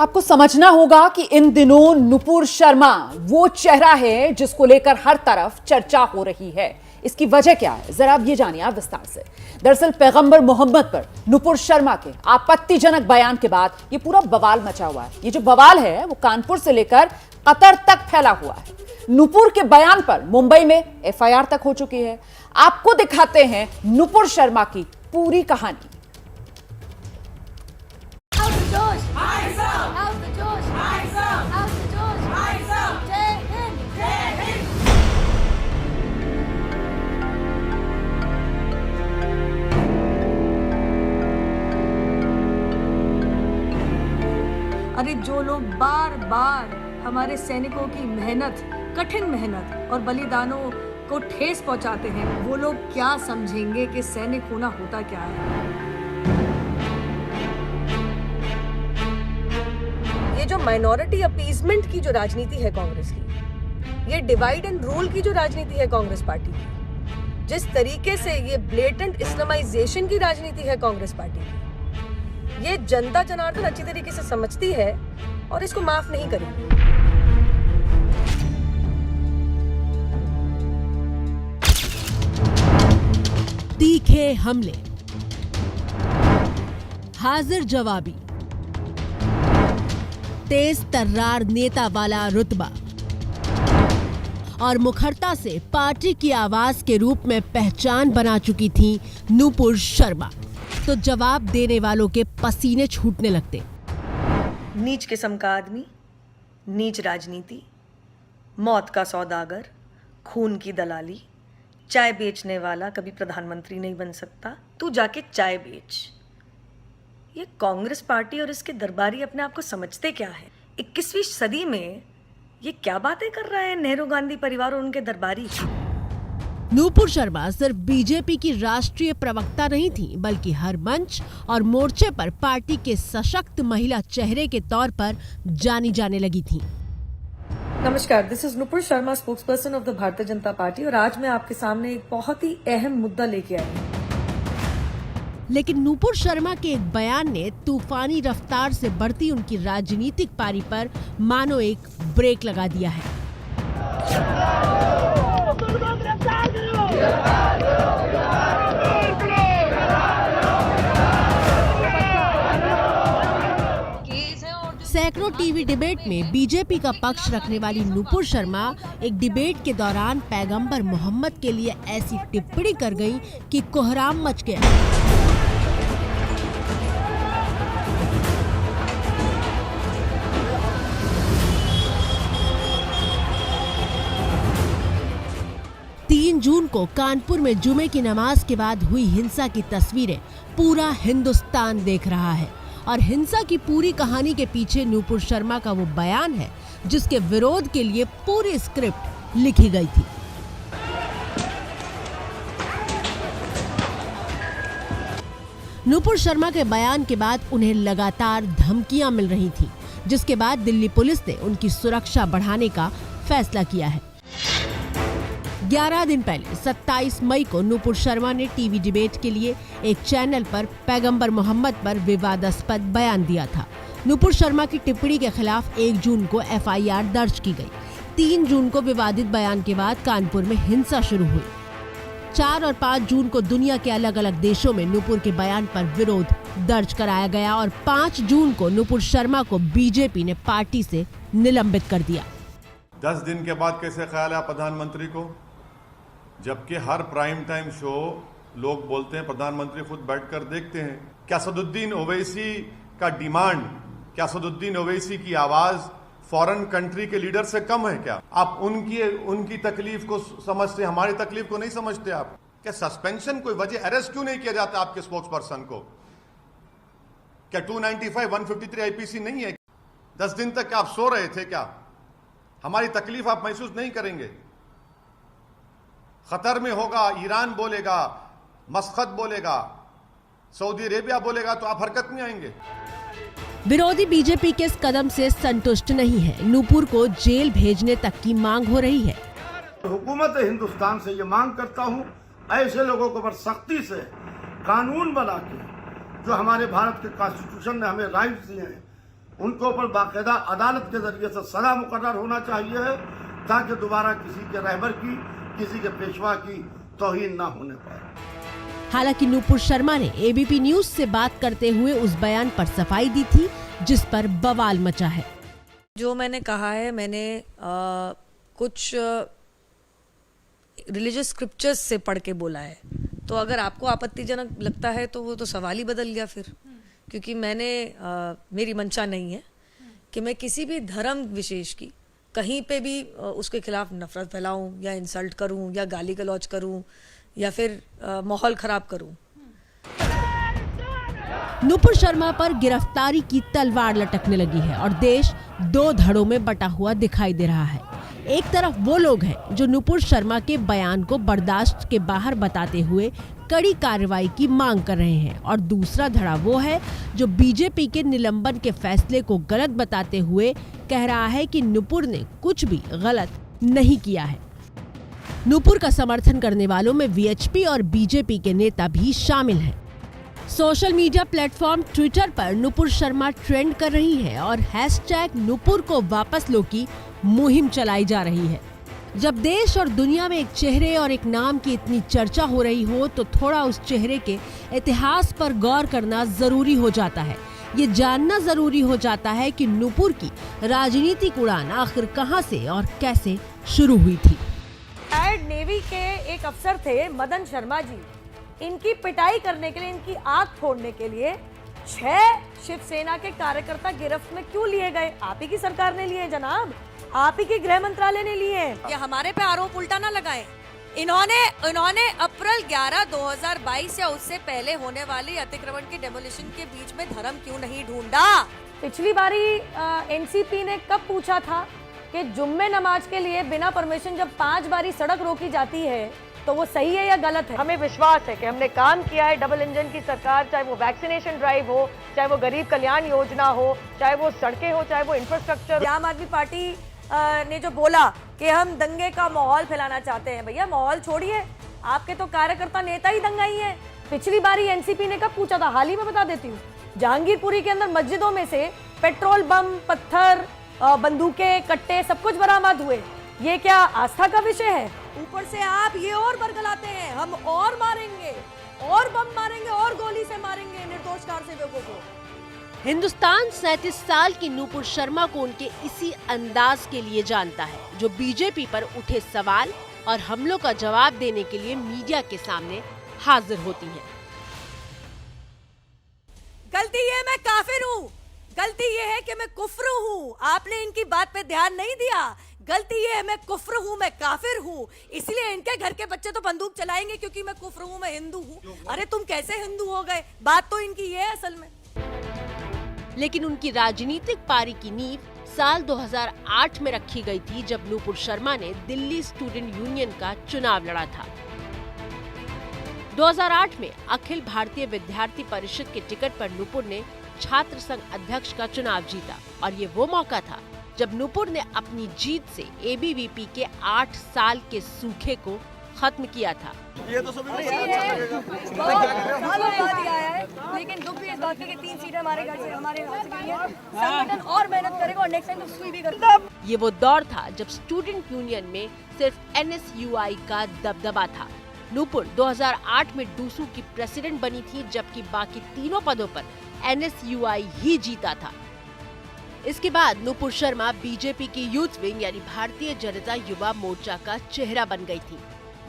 आपको समझना होगा कि इन दिनों नुपुर शर्मा वो चेहरा है जिसको लेकर हर तरफ चर्चा हो रही है। इसकी वजह क्या है, जरा आप ये जानिए आप विस्तार से। दरअसल पैगंबर मोहम्मद पर नुपुर शर्मा के आपत्तिजनक बयान के बाद ये पूरा बवाल मचा हुआ है। ये जो बवाल है वो कानपुर से लेकर कतर तक फैला हुआ है। नुपुर के बयान पर मुंबई में एफआईआर तक हो चुकी है। आपको दिखाते हैं नुपुर शर्मा की पूरी कहानी। अरे जो लोग बार बार हमारे सैनिकों की मेहनत, कठिन मेहनत और बलिदानों को ठेस पहुंचाते हैं, वो लोग क्या समझेंगे कि सैनिक होना होता क्या है। ये जो माइनॉरिटी अपीजमेंट की जो राजनीति है कांग्रेस की, ये डिवाइड एंड रूल की जो राजनीति है कांग्रेस पार्टी की, जिस तरीके से ये ब्लेटेंट इस्लामाइजेशन की राजनीति है कांग्रेस पार्टी की, ये जनता जनार्दन अच्छी तरीके से समझती है और इसको माफ नहीं करेगी। तीखे हमले, हाजिर जवाबी, तेज तर्रार नेता वाला रुतबा और मुखरता से पार्टी की आवाज के रूप में पहचान बना चुकी थी नुपुर शर्मा। तो जवाब देने वालों के पसीने छूटने लगते। नीच किस्म का आदमी, नीच राजनीति, मौत का सौदागर, खून की दलाली, चाय बेचने वाला कभी प्रधानमंत्री नहीं बन सकता, तू जाके चाय बेच। ये कांग्रेस पार्टी और इसके दरबारी अपने आप को समझते क्या है? 21वीं सदी में ये क्या बातें कर रहा है नेहरू गांधी परिवार और उनके दरबारी। नुपुर शर्मा सिर्फ बीजेपी की राष्ट्रीय प्रवक्ता नहीं थी, बल्कि हर मंच और मोर्चे पर पार्टी के सशक्त महिला चेहरे के तौर पर जानी जाने लगी थी। नमस्कार, this is Nupur Sharma, spokesperson of the Bharatiya Janata party, और आज मैं आपके सामने एक बहुत ही अहम मुद्दा लेके आई हूँ। लेकिन नुपुर शर्मा के एक बयान ने तूफानी रफ्तार से बढ़ती उनकी राजनीतिक पारी पर मानो एक ब्रेक लगा दिया है। सैकड़ों टीवी डिबेट में बीजेपी का पक्ष रखने वाली नुपुर शर्मा एक डिबेट के दौरान पैगंबर मोहम्मद के लिए ऐसी टिप्पणी कर गईं कि कोहराम मच गया। जून को कानपुर में जुमे की नमाज के बाद हुई हिंसा की तस्वीरें पूरा हिंदुस्तान देख रहा है और हिंसा की पूरी कहानी के पीछे नुपुर शर्मा का वो बयान है जिसके विरोध के लिए पूरी स्क्रिप्ट लिखी गई थी। नुपुर शर्मा के बयान के बाद उन्हें लगातार धमकियां मिल रही थी, जिसके बाद दिल्ली पुलिस ने उनकी सुरक्षा बढ़ाने का फैसला किया है। 11 दिन पहले 27 मई को नुपुर शर्मा ने टीवी डिबेट के लिए एक चैनल पर पैगंबर मोहम्मद पर विवादास्पद बयान दिया था। नुपुर शर्मा की टिप्पणी के खिलाफ 1 जून को एफआईआर दर्ज की गई। 3 जून को विवादित बयान के बाद कानपुर में हिंसा शुरू हुई। 4 और 5 जून को दुनिया के अलग अलग देशों में नुपुर के बयान पर विरोध दर्ज कराया गया और 5 जून को नुपुर शर्मा को बीजेपी ने पार्टी से निलंबित कर दिया। 10 दिन के बाद कैसे ख्याल है प्रधानमंत्री को, जबकि हर प्राइम टाइम शो लोग बोलते हैं, प्रधानमंत्री खुद बैठकर देखते हैं। क्या असदुद्दीन ओवैसी का डिमांड, क्या असदुद्दीन ओवैसी की आवाज फॉरेन कंट्री के लीडर से कम है क्या? आप उनकी तकलीफ को समझते, हमारी तकलीफ को नहीं समझते आप? क्या सस्पेंशन कोई वजह, अरेस्ट क्यों नहीं किया जाता आपके स्पोक्स पर्सन को? क्या 295 153 आईपीसी नहीं है? 10 दिन तक क्या आप सो रहे थे क्या? हमारी तकलीफ आप महसूस नहीं करेंगे? खतर में होगा, ईरान बोलेगा, मस्कत बोलेगा, सऊदी अरेबिया बोलेगा तो आप हरकत में आएंगे। विरोधी बीजेपी के इस कदम से संतुष्ट नहीं है। नुपुर को जेल भेजने तक की मांग हो रही है। हुकूमत हिंदुस्तान से ये मांग करता हूँ, ऐसे लोगों को पर सख्ती से कानून बना के, जो हमारे भारत के कॉन्स्टिट्यूशन ने हमें राइट्स दिए हैं, उनके ऊपर बाकायदा अदालत के जरिए से सजा मुकर्रर होना चाहिए है, ताकि दोबारा किसी के रहबर की, किसी के पेशवा की तौहीन ना होने पाए। हालांकि नुपुर शर्मा ने एबीपी न्यूज से बात करते हुए उस बयान पर सफाई दी थी जिस पर बवाल मचा है। जो मैंने कहा है, मैंने कुछ रिलीजियस स्क्रिप्चर्स से पढ़ के बोला है, तो अगर आपको आपत्तिजनक लगता है तो वो तो सवाल ही बदल गया फिर, क्योंकि मेरी मंशा नहीं है कि मैं किसी भी धर्म विशेष की कहीं पे भी उसके खिलाफ नफरत फैलाऊं या इंसल्ट करूं या गाली गलौज करूं या फिर माहौल खराब करूं। नुपुर शर्मा पर गिरफ्तारी की तलवार लटकने लगी है और देश दो धड़ों में बटा हुआ दिखाई दे रहा है। एक तरफ वो लोग हैं जो नुपुर शर्मा के बयान को बर्दाश्त के बाहर बताते हुए कड़ी कार्रवाई की मांग कर रहे हैं, और दूसरा धड़ा वो है जो बीजेपी के निलंबन के फैसले को गलत बताते हुए कह रहा है कि नुपुर ने कुछ भी गलत नहीं किया है। नुपुर का समर्थन करने वालों में वीएचपी और बीजेपी के नेता भी शामिल हैं। सोशल मीडिया प्लेटफॉर्म ट्विटर पर नुपुर शर्मा ट्रेंड कर रही है और हैशटैग नुपुर को वापस लो की मुहिम चलाई जा रही है। जब देश और दुनिया में एक चेहरे और एक नाम की इतनी चर्चा हो रही हो तो थोड़ा उस चेहरे के इतिहास पर गौर करना जरूरी हो जाता है। ये जानना जरूरी हो जाता है कि नुपुर की राजनीतिक उड़ान आखिर कहां से और कैसे शुरू हुई थी। रिटायर्ड नेवी के एक अफसर थे मदन शर्मा जी, इनकी पिटाई करने के लिए, इनकी आंख फोड़ने के लिए 6 शिवसेना के कार्यकर्ता गिरफ्त में क्यों लिए गए? आप ही की सरकार ने लिए जनाब, आप ही के गृह मंत्रालय ने लिए। ये हमारे पे आरोप उल्टा ना लगाएं। इन्होंने अप्रैल 11, 2022 या उससे पहले होने वाली अतिक्रमण के डेमोलिशन के बीच में धर्म क्यों नहीं ढूंढा? पिछली बारी एनसीपी ने कब पूछा था कि जुम्मे नमाज के लिए बिना परमिशन जब 5 बारी सड़क रोकी जाती है तो वो सही है या गलत है? हमें विश्वास है कि हमने काम किया है। डबल इंजन की सरकार, चाहे वो वैक्सीनेशन ड्राइव हो, चाहे वो गरीब कल्याण योजना हो, चाहे वो सड़कें हो, चाहे वो इंफ्रास्ट्रक्चर। आम आदमी पार्टी ने जो बोला कि हम दंगे का माहौल फैलाना चाहते हैं, भैया माहौल छोड़िए, आपके तो कार्यकर्ता नेता ही दंगाई हैं। पिछली बारी एनसीपी ने कब पूछा था? हाल ही में बता देती हूँ। जहांगीरपुरी के अंदर मस्जिदों में से पेट्रोल बम, पत्थर, बंदूकें, कट्टे सब कुछ बरामद हुए। ये क्या आस्था का विषय है? ऊपर से आप ये और बरगलाते हैं, हम और मारेंगे, और बम मारेंगे, और गोली से मारेंगे निर्दोष कार सेवकों को। हिंदुस्तान 37 साल की नुपुर शर्मा को उनके इसी अंदाज के लिए जानता है, जो बीजेपी पर उठे सवाल और हमलों का जवाब देने के लिए मीडिया के सामने हाजिर होती हैं। गलती ये मैं काफिर हूँ, गलती ये है कि मैं कुफ्र हूँ, आपने इनकी बात पे ध्यान नहीं दिया। गलती ये है मैं कुफ्र हूँ, मैं काफिर हूँ, इसलिए इनके घर के बच्चे तो बंदूक चलाएंगे क्योंकि मैं कुफ्र हूँ, मैं हिंदू हूँ। अरे तुम कैसे हिंदू हो गए? बात तो इनकी ये है असल में। लेकिन उनकी राजनीतिक पारी की नींव साल 2008 में रखी गई थी, जब नुपुर शर्मा ने दिल्ली स्टूडेंट यूनियन का चुनाव लड़ा था। 2008 में अखिल भारतीय विद्यार्थी परिषद के टिकट पर नुपुर ने छात्र संघ अध्यक्ष का चुनाव जीता, और ये वो मौका था जब नुपुर ने अपनी जीत से एबीवीपी के 8 साल के सूखे को खत्म किया था। ये तो सभी लेकिन दुख भी इस बात की 3 सीटें हमारे घर से, हमारे हाथ से गई हैं। संगठन और मेहनत करेगा और नेक्स्ट टाइम तो सुई भी करेगा। ये वो दौर था जब स्टूडेंट यूनियन में सिर्फ एनएसयूआई का दबदबा था। नुपुर 2008 में डूसू की प्रेसिडेंट बनी थी, जबकि बाकी तीनों पदों पर एनएसयूआई ही जीता था। इसके बाद नुपुर शर्मा बीजेपी की यूथ विंग यानी भारतीय जनता युवा मोर्चा का चेहरा बन गई थी।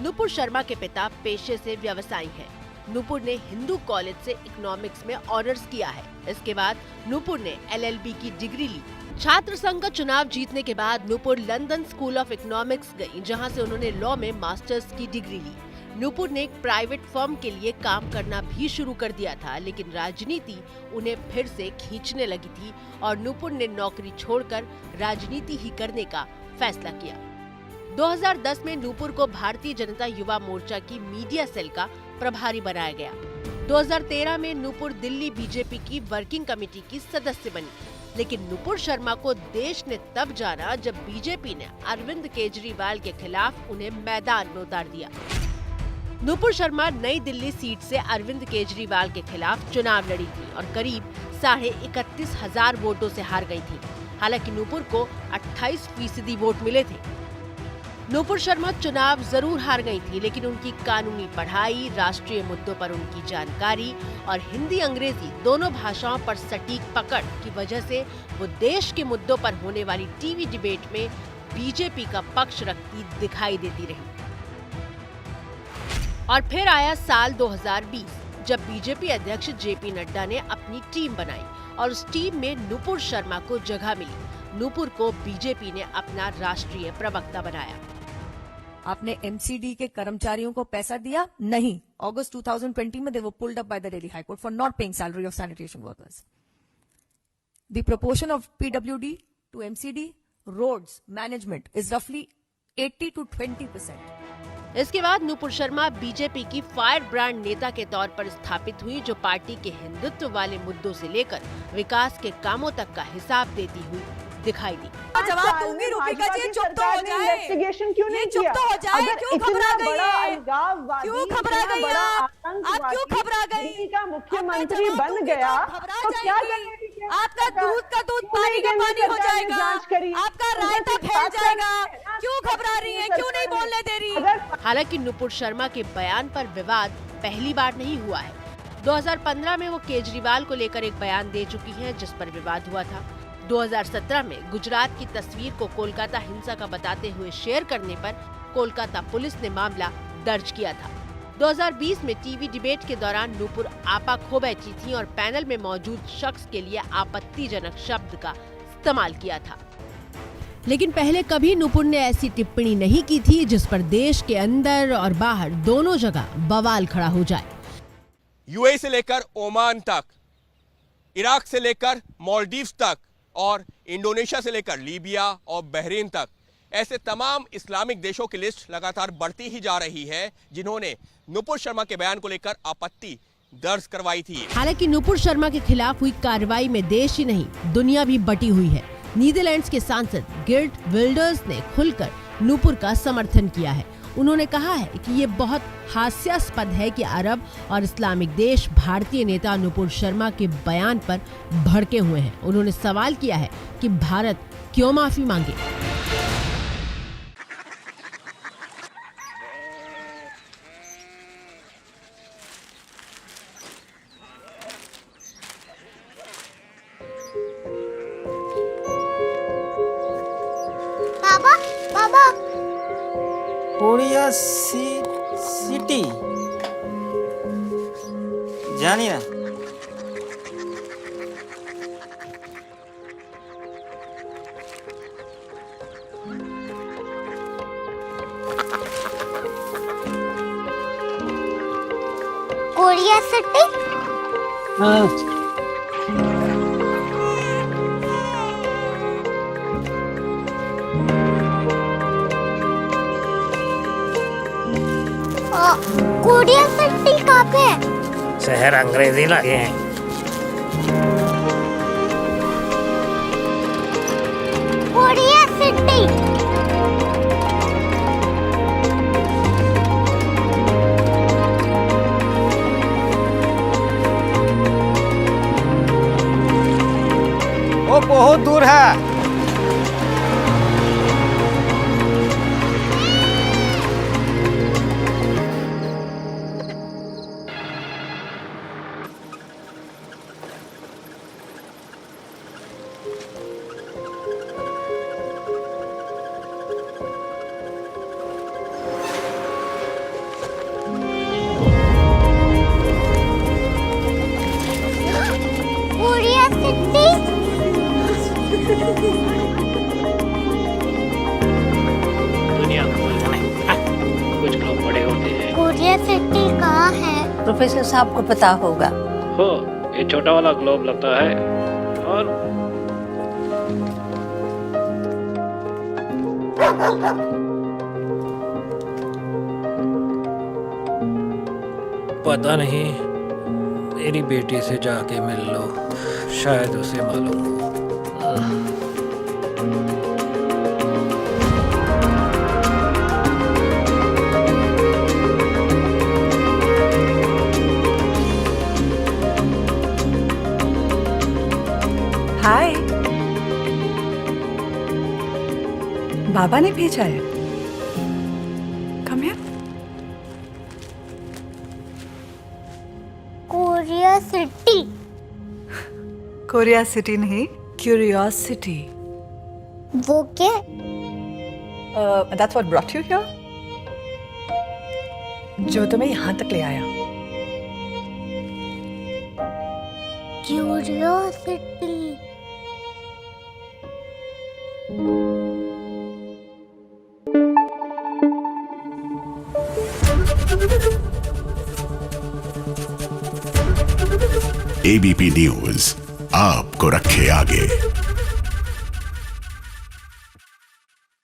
नुपुर शर्मा के पिता पेशे से व्यवसायी हैं। नुपुर ने हिंदू कॉलेज से इकोनॉमिक्स में ऑनर्स किया है। इसके बाद नुपुर ने एलएलबी की डिग्री ली। छात्र संघ का चुनाव जीतने के बाद Nupur London school of economics गई, जहां से उन्होंने लॉ में मास्टर्स की डिग्री ली। नुपुर ने एक प्राइवेट फर्म के लिए काम करना भी शुरू कर दिया था, लेकिन राजनीति उन्हें फिर से खींचने लगी थी और नुपुर ने नौकरी छोड़कर राजनीति ही करने का फैसला किया। 2010 में नुपुर को भारतीय जनता युवा मोर्चा की मीडिया सेल का प्रभारी बनाया गया। 2013 में नुपुर दिल्ली बीजेपी की वर्किंग कमेटी की सदस्य बनी, लेकिन नुपुर शर्मा को देश ने तब जाना जब बीजेपी ने अरविंद केजरीवाल के खिलाफ उन्हें मैदान में उतार दिया। नुपुर शर्मा नई दिल्ली सीट से अरविंद केजरीवाल के खिलाफ चुनाव लड़ी थी और करीब 31,500 वोटों से हार गई थी। हालांकि नूपुर को 28% वोट मिले थे। नूपुर शर्मा चुनाव जरूर हार गई थी, लेकिन उनकी कानूनी पढ़ाई, राष्ट्रीय मुद्दों पर उनकी जानकारी और हिंदी अंग्रेजी दोनों भाषाओं पर सटीक पकड़ की वजह से वो देश के मुद्दों पर होने वाली टीवी डिबेट में बीजेपी का पक्ष रखती दिखाई देती रही। और फिर आया साल 2020, जब बीजेपी अध्यक्ष जेपी नड्डा ने अपनी टीम बनाई और उस टीम में नूपुर शर्मा को जगह मिली। नूपुर को बीजेपी ने अपना राष्ट्रीय प्रवक्ता बनाया। आपने एमसीडी के कर्मचारियों को पैसा दिया? नहीं। अगस्त 2020 में they were pulled up by the Delhi high court for not paying salary of sanitation workers. The proportion of PWD to MCD roads management is रफली 80 to 20%। इसके बाद नूपुर शर्मा बीजेपी की फायर ब्रांड नेता के तौर पर स्थापित हुई, जो पार्टी के हिंदुत्व वाले मुद्दों से लेकर विकास के कामों तक का हिसाब देती हुई दिखाई दी। जवाब दूंगी रूपिका जी, चुप तो हो जाए। इन्वेस्टिगेशन क्यों नहीं चुप किया? तो हो जाए। अगर क्यों इतना घबरा गई बड़ा है? अलगाववादी, क्यों घबरा इतना गई बड़ा आप? आप आतंकवादी क्यों घबरा गई? दिल्ली का मुख्यमंत्री आपका बन जवाब गया दूंगी तो घबरा तो क्या जाएंगी। करेगी? क्या आपका दूध का दूध क्यों पानी नहीं का केंद्र पानी हो सरकार ने जाएगा। जांच करी? आपका उधर रायता से फैल बात जाएगा। करनी है ना, क्यों घबरा रही है? क्यों नहीं बोलने दे रही? अगर हालांकि नूपुर शर्मा के बयान पर विवाद पहली बार नहीं हुआ है। 2015 में वो केजरीवाल को लेकर एक बयान दे चुकी हैं, जिस पर विवाद हुआ था। 2017 में गुजरात की तस्वीर को कोलकाता हिंसा का बताते हुए शेयर करने पर कोलकाता पुलिस ने मामला दर्ज किया था। 2020 में टीवी डिबेट के दौरान नूपुर आपा खो बैठी थी और पैनल में मौजूद शख्स के लिए आपत्तिजनक शब्द का इस्तेमाल किया था। लेकिन पहले कभी नूपुर ने ऐसी टिप्पणी नहीं की थी जिस पर देश के अंदर और बाहर दोनों जगह बवाल खड़ा हो जाए। यूएई से लेकर ओमान तक, इराक से लेकर मालदीव्स तक और इंडोनेशिया से लेकर लीबिया और बहरीन तक, ऐसे तमाम इस्लामिक देशों की लिस्ट लगातार बढ़ती ही जा रही है जिन्होंने नूपुर शर्मा के बयान को लेकर आपत्ति दर्ज करवाई थी। हालांकि नूपुर शर्मा के खिलाफ हुई कार्रवाई में देश ही नहीं दुनिया भी बटी हुई है। नीदरलैंड्स के सांसद गिर्ट विल्डर्स ने खुलकर नूपुर का समर्थन किया है। उन्होंने कहा है कि ये बहुत हास्यास्पद है कि अरब और इस्लामिक देश भारतीय नेता नूपुर शर्मा के बयान पर भड़के हुए हैं। उन्होंने सवाल किया है कि भारत क्यों माफी मांगे। बाबा बाबा कोरिया सिटी জানি না कोरिया सिटी कोरिया सिटी कहाँ पे है? शहर अंग्रेजी लगे हैं। कोरिया सिटी वो बहुत दूर है। कोरिया सिटी दुनिया को कुछ लोग बड़े होते हैं। कोरिया सिटी कहाँ है? प्रोफेसर साहब को पता होगा। हो ये छोटा वाला ग्लोब लगता है और पता नहीं, मेरी बेटी से जाके मिल लो, शायद उसे मालूम हो। बाबा ने भेजा है। Come here. Korea city. Korea city नहीं, क्यूरियोसिटी। वो क्या? That's what brought you here? जो तुम्हें यहाँ तक ले आया। क्यूरियोसिटी। ABP न्यूज आपको रखे आगे।